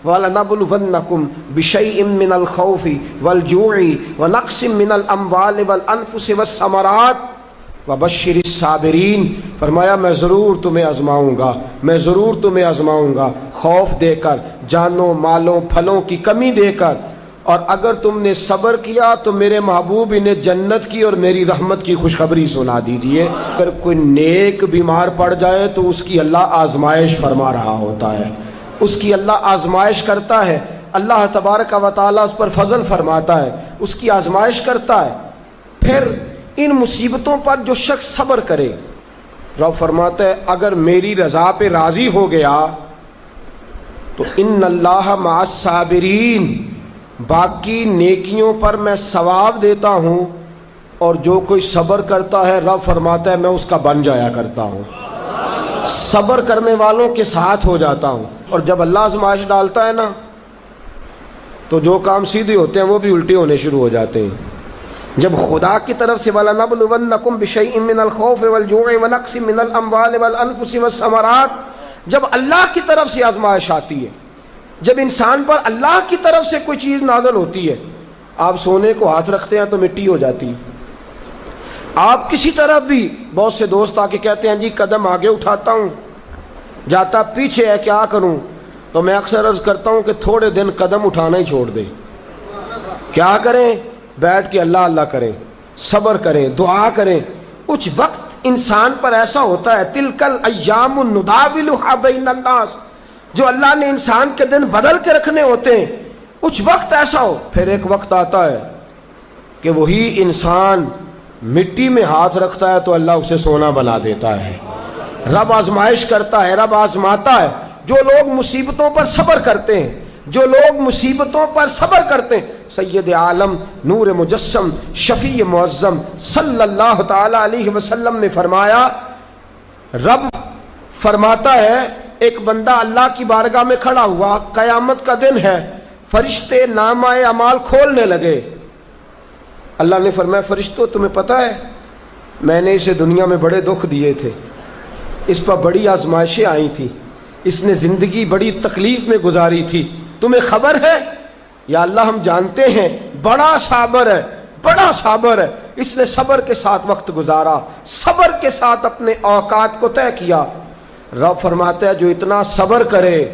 وَلَنَبْلُوَنَّكُمْ بِشَيْءٍ مِّنَ الْخَوْفِ وَالْجُوعِ وَنَقْصٍ مِّنَ الْأَمْوَالِ وَالْأَنفُسِ وَالثَّمَرَاتِ وَبَشِّرِ الصَّابِرِينَ۔ فرمایا میں ضرور تمہیں آزماؤں گا، میں ضرور تمہیں آزماؤں گا، خوف دے کر، جانوں مالوں پھلوں کی کمی دے کر، اور اگر تم نے صبر کیا تو میرے محبوب انہیں جنت کی اور میری رحمت کی خوشخبری سنا دیجئے۔ اگر کوئی نیک بیمار پڑ جائے تو اس کی اللہ آزمائش فرما رہا ہوتا ہے، اس کی اللہ آزمائش کرتا ہے، اللہ تبارک و تعالیٰ اس پر فضل فرماتا ہے، اس کی آزمائش کرتا ہے۔ پھر ان مصیبتوں پر جو شخص صبر کرے، رب فرماتا ہے اگر میری رضا پہ راضی ہو گیا تو ان اللہ مع الصابرین، باقی نیکیوں پر میں ثواب دیتا ہوں، اور جو کوئی صبر کرتا ہے رب فرماتا ہے میں اس کا بن جایا کرتا ہوں، صبر کرنے والوں کے ساتھ ہو جاتا ہوں۔ اور جب اللہ آزمائش ڈالتا ہے نا تو جو کام سیدھے ہوتے ہیں وہ بھی الٹے ہونے شروع ہو جاتے ہیں۔ جب خدا کی طرف سے وَلَنَبْلُوَنَّكُمْ بِشَيْءٍ مِّنَ الْخَوْفِ وَالْجُوعِ وَنَقْصٍ مِّنَ الْأَمْوَالِ وَالْأَنفُسِ وَالثَّمَرَاتِ، جب اللہ کی طرف سے آزمائش آتی ہے، جب انسان پر اللہ کی طرف سے کوئی چیز نازل ہوتی ہے، آپ سونے کو ہاتھ رکھتے ہیں تو مٹی ہو جاتی ہے، آپ کسی طرف بھی، بہت سے دوست آ کے کہتے ہیں جی قدم آگے اٹھاتا ہوں جاتا پیچھے ہے، کیا کروں؟ تو میں اکثر عرض کرتا ہوں کہ تھوڑے دن قدم اٹھانا ہی چھوڑ دیں، کیا کریں؟ بیٹھ کے اللہ اللہ کریں، صبر کریں، دعا کریں۔ کچھ وقت انسان پر ایسا ہوتا ہے، تلک الایام نداولها بین الناس، جو اللہ نے انسان کے دن بدل کے رکھنے ہوتے ہیں، کچھ وقت ایسا ہو، پھر ایک وقت آتا ہے کہ وہی انسان مٹی میں ہاتھ رکھتا ہے تو اللہ اسے سونا بنا دیتا ہے۔ رب آزمائش کرتا ہے، رب آزماتا ہے۔ جو لوگ مصیبتوں پر صبر کرتے ہیں، جو لوگ مصیبتوں پر صبر کرتے ہیں، سید عالم نور مجسم شفیع معظم صلی اللہ تعالی علیہ وسلم نے فرمایا، رب فرماتا ہے ایک بندہ اللہ کی بارگاہ میں کھڑا ہوا، قیامت کا دن ہے، فرشتے نامہ اعمال کھولنے لگے۔ اللہ نے فرمایا فرشتوں تمہیں پتہ ہے میں نے اسے دنیا میں بڑے دکھ دیے تھے، اس پر بڑی آزمائشیں آئی تھیں، اس نے زندگی بڑی تکلیف میں گزاری تھی، تمہیں خبر ہے؟ یا اللہ ہم جانتے ہیں، بڑا صابر ہے، بڑا صابر ہے، اس نے صبر کے ساتھ وقت گزارا، صبر کے ساتھ اپنے اوقات کو طے کیا۔ رب فرماتا ہے جو اتنا صبر کرے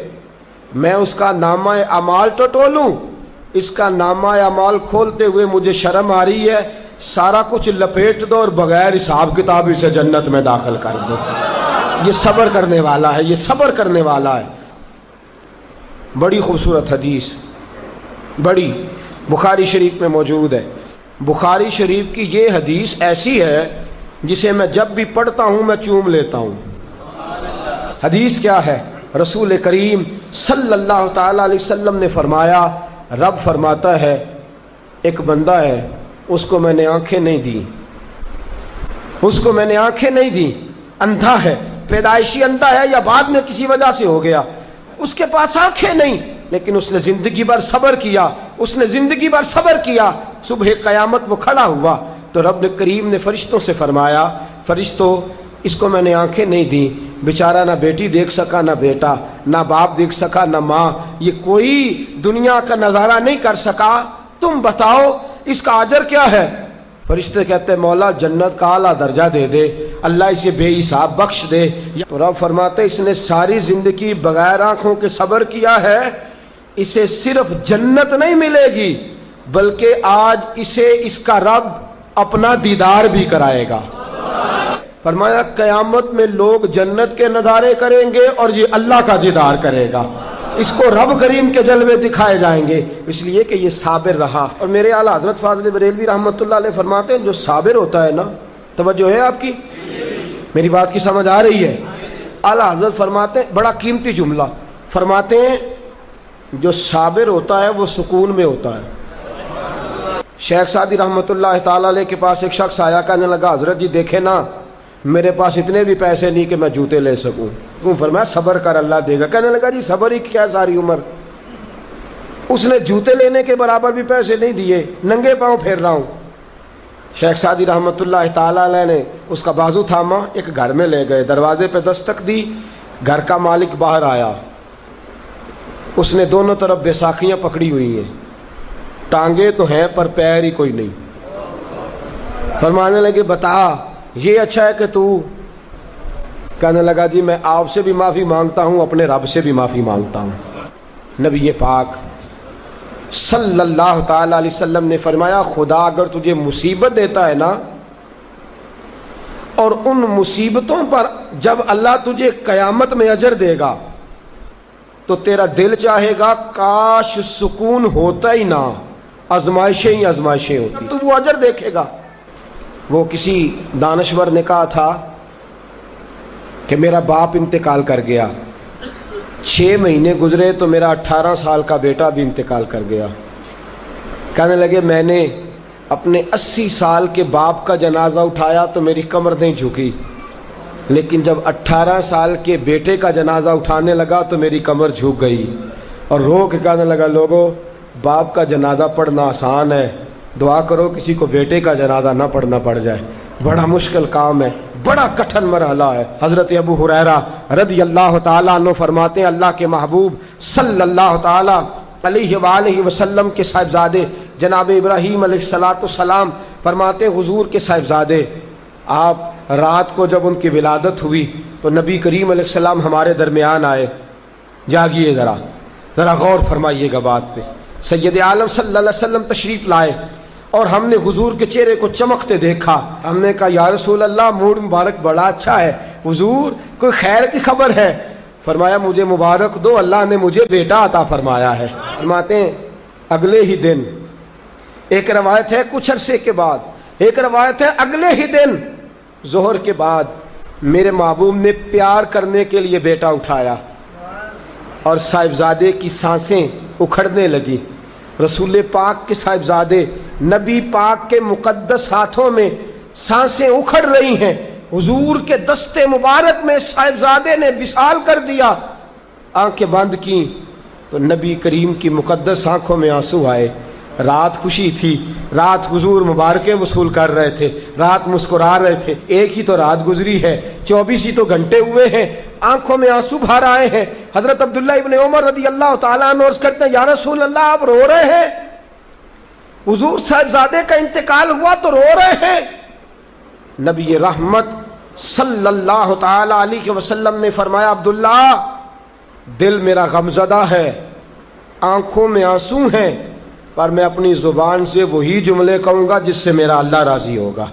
میں اس کا نامہ اعمال ٹٹولوں، اس کا نامہ اعمال کھولتے ہوئے مجھے شرم آ رہی ہے، سارا کچھ لپیٹ دو اور بغیر حساب کتاب اسے جنت میں داخل کر دو۔ یہ صبر کرنے والا ہے، یہ صبر کرنے والا ہے۔ بڑی خوبصورت حدیث، بڑی، بخاری شریف میں موجود ہے۔ بخاری شریف کی یہ حدیث ایسی ہے جسے میں جب بھی پڑھتا ہوں میں چوم لیتا ہوں۔ حدیث کیا ہے؟ رسول کریم صلی اللہ تعالی علیہ وسلم نے فرمایا، رب فرماتا ہے ایک بندہ ہے، اس کو میں نے آنکھیں نہیں دی، اس کو میں نے آنکھیں نہیں دی، اندھا ہے، پیدائشی اندھا ہے یا بعد میں کسی وجہ سے ہو گیا، اس کے پاس آنکھیں نہیں، لیکن اس نے زندگی بھر صبر کیا، اس نے زندگی بھر صبر کیا، صبح قیامت وہ کھڑا ہوا تو رب کریم نے فرشتوں سے فرمایا، فرشتوں اس کو میں نے آنکھیں نہیں دی، بیچارہ نہ بیٹی دیکھ سکا نہ بیٹا، نہ باپ دیکھ سکا نہ ماں، یہ کوئی دنیا کا نظارہ نہیں کر سکا، تم بتاؤ اس کا اجر کیا ہے؟ فرشتے کہتے ہیں مولا جنت کا اعلیٰ درجہ دے دے، اللہ اسے بے حساب بخش دے۔ تو رب فرماتے اس نے ساری زندگی بغیر آنکھوں کے صبر کیا ہے، اسے صرف جنت نہیں ملے گی بلکہ آج اسے اس کا رب اپنا دیدار بھی کرائے گا۔ فرمایا قیامت میں لوگ جنت کے نظارے کریں گے اور یہ اللہ کا دیدار کرے گا، اس کو رب کریم کے جلوے دکھائے جائیں گے، اس لیے کہ یہ صابر رہا۔ اور میرے اعلیٰ حضرت فاضل بریلوی رحمۃ اللہ علیہ فرماتے ہیں جو صابر ہوتا ہے نا، توجہ ہے آپ کی، میری بات کی سمجھ آ رہی ہے؟ اعلیٰ حضرت فرماتے ہیں بڑا قیمتی جملہ، فرماتے ہیں جو صابر ہوتا ہے وہ سکون میں ہوتا ہے۔ شیخ سعدی رحمۃ اللہ تعالی علیہ کے پاس ایک شخص آیا، کہنے لگا حضرت جی دیکھیں نا میرے پاس اتنے بھی پیسے نہیں کہ میں جوتے لے سکوں، فرمایا صبر کر اللہ دے گا۔ کہنے لگا جی صبر ہی کیا ساری عمر، اس نے جوتے لینے کے برابر بھی پیسے نہیں دیے، ننگے پاؤں پھیر رہا ہوں۔ شیخ سعدی رحمۃ اللہ تعالی علیہ نے اس کا بازو تھاما، ایک گھر میں لے گئے، دروازے پہ دستک دی، گھر کا مالک باہر آیا، اس نے دونوں طرف بیساکھیاں پکڑی ہوئی ہیں، ٹانگیں تو ہیں پر پیر ہی کوئی نہیں۔ فرمانے لگے بتا یہ اچھا ہے کہ تو؟ کہنے لگا جی میں آپ سے بھی معافی مانگتا ہوں، اپنے رب سے بھی معافی مانگتا ہوں۔ نبی پاک صلی اللہ تعالی علیہ وسلم نے فرمایا خدا اگر تجھے مصیبت دیتا ہے نا، اور ان مصیبتوں پر جب اللہ تجھے قیامت میں اجر دے گا تو تیرا دل چاہے گا کاش سکون ہوتا ہی نہ، آزمائشیں ہی آزمائشیں ہوتی، تو وہ اجر دیکھے گا۔ وہ کسی دانشور نے کہا تھا کہ میرا باپ انتقال کر گیا، 6 مہینے گزرے تو میرا 18 سال کا بیٹا بھی انتقال کر گیا۔ کہنے لگے میں نے اپنے 80 سال کے باپ کا جنازہ اٹھایا تو میری کمر نہیں جھکی، لیکن جب 18 سال کے بیٹے کا جنازہ اٹھانے لگا تو میری کمر جھک گئی، اور رو کے کہنے لگا لوگوں باپ کا جنازہ پڑھنا آسان ہے، دعا کرو کسی کو بیٹے کا جنازہ نہ پڑھنا پڑ جائے، بڑا مشکل کام ہے، بڑا کٹھن مرحلہ ہے۔ حضرت ابو ہریرہ رضی اللہ تعالیٰ عنہ فرماتے ہیں اللہ کے محبوب صلی اللہ تعالیٰ علیہ وآلہ وسلم کے صاحبزادے جناب ابراہیم علیہ السلام فرماتے ہیں حضور کے صاحبزادے آپ رات کو جب ان کی ولادت ہوئی تو نبی کریم علیہ السلام ہمارے درمیان آئے۔ جاگیے ذرا غور فرمائیے گا بات پہ۔ سید عالم صلی اللہ علیہ وسلم تشریف لائے اور ہم نے حضور کے چہرے کو چمکتے دیکھا۔ ہم نے کہا یا رسول اللہ موڈ مبارک بڑا اچھا ہے، حضور کوئی خیر کی خبر ہے؟ فرمایا مجھے مبارک دو، اللہ نے مجھے بیٹا عطا فرمایا ہے۔ فرماتے ہیں اگلے ہی دن، ایک روایت ہے کچھ عرصے کے بعد، ایک روایت ہے اگلے ہی دن ظہر کے بعد میرے محبوب نے پیار کرنے کے لیے بیٹا اٹھایا اور صاحبزادے کی سانسیں اکھڑنے لگی۔ رسول پاک کے صاحبزادے نبی پاک کے مقدس ہاتھوں میں سانسیں اکھڑ رہی ہیں، حضور کے دستے مبارک میں صاحبزادے نے وصال کر دیا۔ آنکھیں بند کی تو نبی کریم کی مقدس آنکھوں میں آنسو آئے۔ رات خوشی تھی، رات حضور مبارکیں وصول کر رہے تھے، رات مسکرا رہے تھے، ایک ہی تو رات گزری ہے، 24 ہی تو گھنٹے ہوئے ہیں، آنکھوں میں آنسو بھر آئے ہیں۔ حضرت عبداللہ ابن عمر رضی اللہ تعالیٰ عنہ عرض کرتے ہیں یا رسول اللہ آپ رو رہے ہیں؟ حضور صاحبزادے کا انتقال ہوا تو رو رہے ہیں؟ نبی رحمت صلی اللہ تعالیٰ علیہ وسلم نے فرمایا عبداللہ دل میرا غمزدہ ہے، آنکھوں میں آنسو ہیں، پر میں اپنی زبان سے وہی جملے کہوں گا جس سے میرا اللہ راضی ہوگا،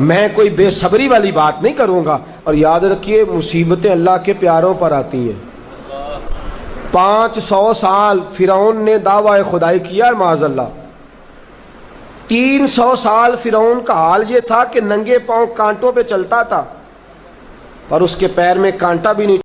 میں کوئی بے صبری والی بات نہیں کروں گا۔ اور یاد رکھیے مصیبتیں اللہ کے پیاروں پر آتی ہیں۔ 500 سال فرعون نے دعویٰ خدائی کیا ہے معاذ اللہ، 300 سال فرعون کا حال یہ تھا کہ ننگے پاؤں کانٹوں پہ چلتا تھا اور اس کے پیر میں کانٹا بھی نہیں